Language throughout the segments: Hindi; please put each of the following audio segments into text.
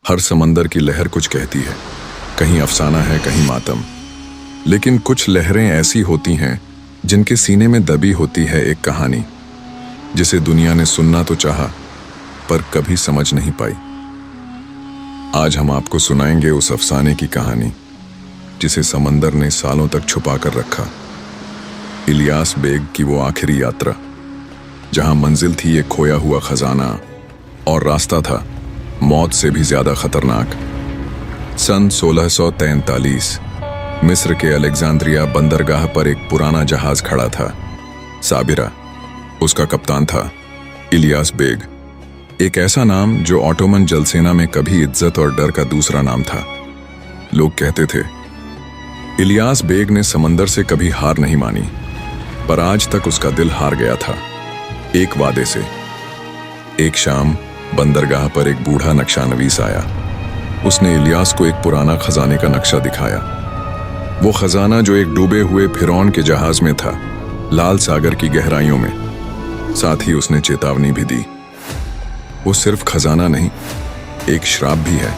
हर समंदर की लहर कुछ कहती है, कहीं अफसाना है, कहीं मातम। लेकिन कुछ लहरें ऐसी होती हैं जिनके सीने में दबी होती है एक कहानी, जिसे दुनिया ने सुनना तो चाहा पर कभी समझ नहीं पाई। आज हम आपको सुनाएंगे उस अफसाने की कहानी जिसे समंदर ने सालों तक छुपा कर रखा। इलियास बेग की वो आखिरी यात्रा, जहां मंजिल थी एक खोया हुआ खजाना और रास्ता था मौत से भी ज्यादा खतरनाक। सन 1643 मिस्र के अलेक्जेंड्रिया बंदरगाह पर एक पुराना जहाज खड़ा था। साबिरा उसका कप्तान था, इलियास बेग, एक ऐसा नाम जो ऑटोमन जलसेना में कभी इज्जत और डर का दूसरा नाम था। लोग कहते थे इलियास बेग ने समंदर से कभी हार नहीं मानी, पर आज तक उसका दिल हार गया था एक वादे से। एक शाम बंदरगाह पर एक बूढ़ा नक्शानवीस आया। उसने इलियास को एक पुराना खजाने का नक्शा दिखाया। वो खजाना जो एक डूबे हुए फिरौन के जहाज में था, लाल सागर की गहराइयों में। साथ ही उसने चेतावनी भी दी, वो सिर्फ खजाना नहीं, एक श्राप भी है।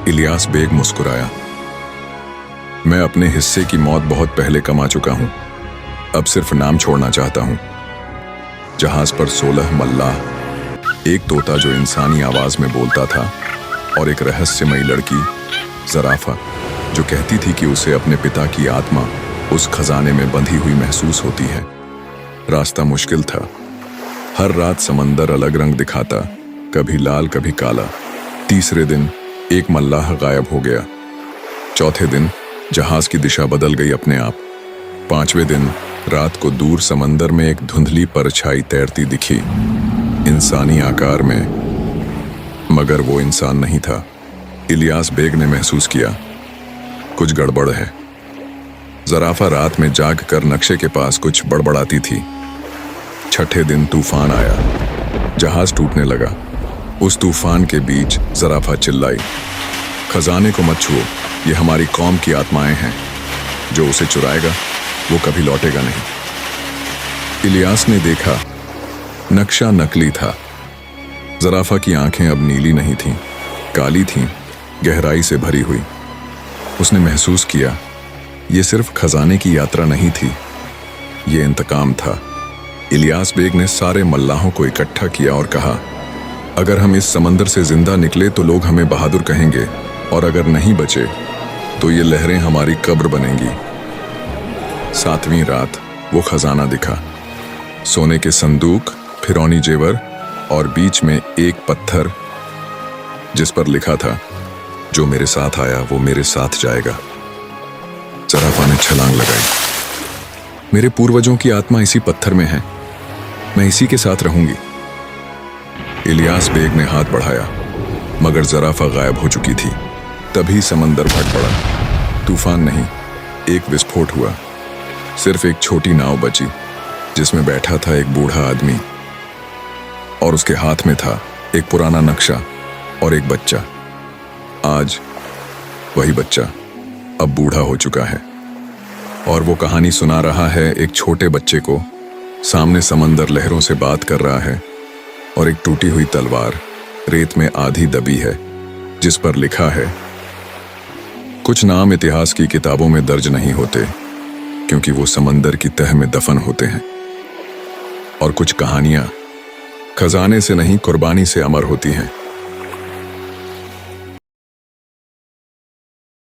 इलियास बेग मुस्कुराया। मैं अपने हिस्से की मौत बहुत पहले कमा चुका हूं, अब सिर्फ नाम छोड़ना चाहता हूं। जहाज पर 16 मल्लाह, एक तोता जो इंसानी आवाज में बोलता था और एक रहस्यमयी लड़की ज़राफ़ा जो कहती थी कि उसे अपने पिता की आत्मा उस खजाने में बंधी हुई महसूस होती है। रास्ता मुश्किल था। हर रात समंदर अलग रंग दिखाता, कभी लाल कभी काला। तीसरे दिन एक मल्लाह गायब हो गया। चौथे दिन जहाज की दिशा बदल गई अपने आप। पांचवें दिन रात को दूर समंदर में एक धुंधली परछाई तैरती दिखी, इंसानी आकार में, मगर वो इंसान नहीं था। इलियास बेग ने महसूस किया कुछ गड़बड़ है। ज़राफ़ा रात में जाग कर नक्शे के पास कुछ बड़बड़ाती थी। छठे दिन तूफान आया, जहाज टूटने लगा। उस तूफान के बीच ज़राफ़ा चिल्लाई, खजाने को मत छुओ, ये हमारी कौम की आत्माएं हैं। जो उसे चुराएगा वो कभी लौटेगा नहीं। इलियास ने देखा नक्शा नकली था। ज़राफ़ा की आंखें अब नीली नहीं थीं, काली थीं, गहराई से भरी हुई। उसने महसूस किया ये सिर्फ खजाने की यात्रा नहीं थी, ये इंतकाम था। इलियास बेग ने सारे मल्लाहों को इकट्ठा किया और कहा, अगर हम इस समंदर से जिंदा निकले तो लोग हमें बहादुर कहेंगे, और अगर नहीं बचे तो ये लहरें हमारी कब्र बनेंगी। 7वीं रात वो खजाना दिखा, सोने के संदूक, फिरौनी जेवर और बीच में एक पत्थर जिस पर लिखा था, जो मेरे साथ आया वो मेरे साथ जाएगा। ज़राफ़ा ने छलांग लगाई। मेरे पूर्वजों की आत्मा इसी पत्थर में है, मैं इसी के साथ रहूंगी। इलियास बेग ने हाथ बढ़ाया, मगर ज़राफ़ा गायब हो चुकी थी। तभी समंदर फट पड़ा। तूफान नहीं, एक विस्फोट हुआ। सिर्फ एक छोटी नाव बची जिसमें बैठा था एक बूढ़ा आदमी, और उसके हाथ में था एक पुराना नक्शा और एक बच्चा। आज वही बच्चा अब बूढ़ा हो चुका है, और वो कहानी सुना रहा है एक छोटे बच्चे को। सामने समंदर लहरों से बात कर रहा है, और एक टूटी हुई तलवार रेत में आधी दबी है, जिस पर लिखा है, कुछ नाम इतिहास की किताबों में दर्ज नहीं होते क्योंकि वो समंदर की तह में दफन होते हैं, और कुछ कहानियां खजाने से नहीं कुर्बानी से अमर होती हैं।